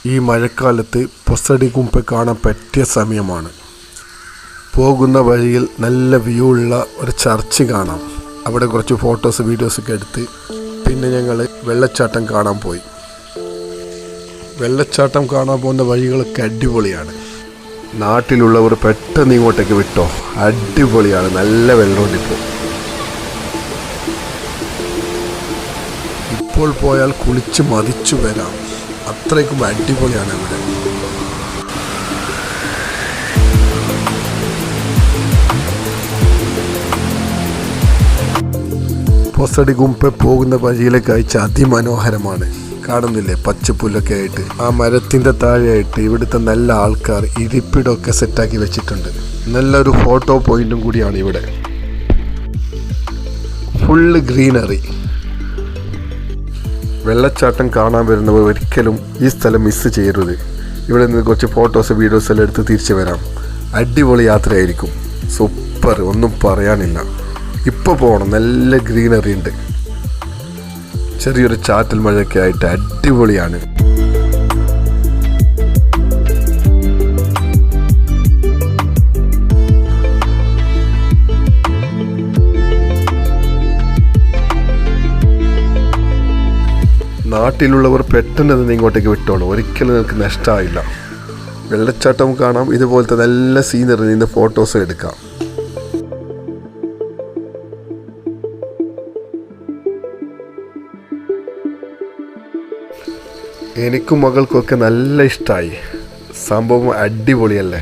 ഈ മഴക്കാലത്ത് പൊസടിഗുംപെ കാണാൻ പറ്റിയ സമയമാണ്. പോകുന്ന വഴിയിൽ നല്ല വ്യൂ ഉള്ള ഒരു ചർച്ച് കാണാം. അവിടെ കുറച്ച് ഫോട്ടോസ് വീഡിയോസൊക്കെ എടുത്ത് പിന്നെ ഞങ്ങൾ വെള്ളച്ചാട്ടം കാണാൻ പോയി. വെള്ളച്ചാട്ടം കാണാൻ പോകുന്ന വഴികളൊക്കെ അടിപൊളിയാണ്. നാട്ടിലുള്ളവർ പെട്ടെന്ന് ഇങ്ങോട്ടേക്ക് വിട്ടോ, അടിപൊളിയാണ്. നല്ല വെള്ളമുണ്ട്. ഇപ്പോൾ പോയാൽ കുളിച്ച് മതിച്ചു വരാം, അത്രയ്ക്കും അടിപൊളിയാണ് ഇവിടെ. പൊസടിഗുംപെ പോകുന്ന വഴിയിലെ കാഴ്ച അതിമനോഹരമാണ്. കാണുന്നില്ലേ, പച്ചപ്പുല്ലൊക്കെ ആയിട്ട്. ആ മരത്തിൻ്റെ താഴെയായിട്ട് ഇവിടുത്തെ നല്ല ആൾക്കാർ ഇരിപ്പിടമൊക്കെ സെറ്റാക്കി വെച്ചിട്ടുണ്ട്. നല്ലൊരു ഫോട്ടോ പോയിന്റും കൂടിയാണ് ഇവിടെ. Full greenery. വെള്ളച്ചാട്ടം കാണാൻ വരുന്നവർ ഒരിക്കലും ഈ സ്ഥലം മിസ് ചെയ്യരുത്. ഇവിടെ നിന്ന് കുറച്ച് ഫോട്ടോസ് വീഡിയോസ് എല്ലാം എടുത്ത് തിരിച്ചു വരാം. അടിപൊളി യാത്രയായിരിക്കും. സൂപ്പർ, ഒന്നും പറയാനില്ല. ഇപ്പോൾ പോകണം, നല്ല ഗ്രീനറി ഉണ്ട്. ചെറിയൊരു ചാറ്റൽ മഴയൊക്കെ ആയിട്ട് അടിപൊളിയാണ്. നാട്ടിലുള്ളവർ പെട്ടെന്ന് തന്നെ ഇങ്ങോട്ടേക്ക് വിട്ടോളൂ, ഒരിക്കലും നിങ്ങൾക്ക് നഷ്ടമായില്ല. വെള്ളച്ചാട്ടം കാണാം, ഇതുപോലത്തെ നല്ല സീനറി നിന്ന് ഫോട്ടോസ് എടുക്കാം. എനിക്കും മകൾക്കൊക്കെ നല്ല ഇഷ്ടമായി. സംഭവം അടിപൊളിയല്ലേ.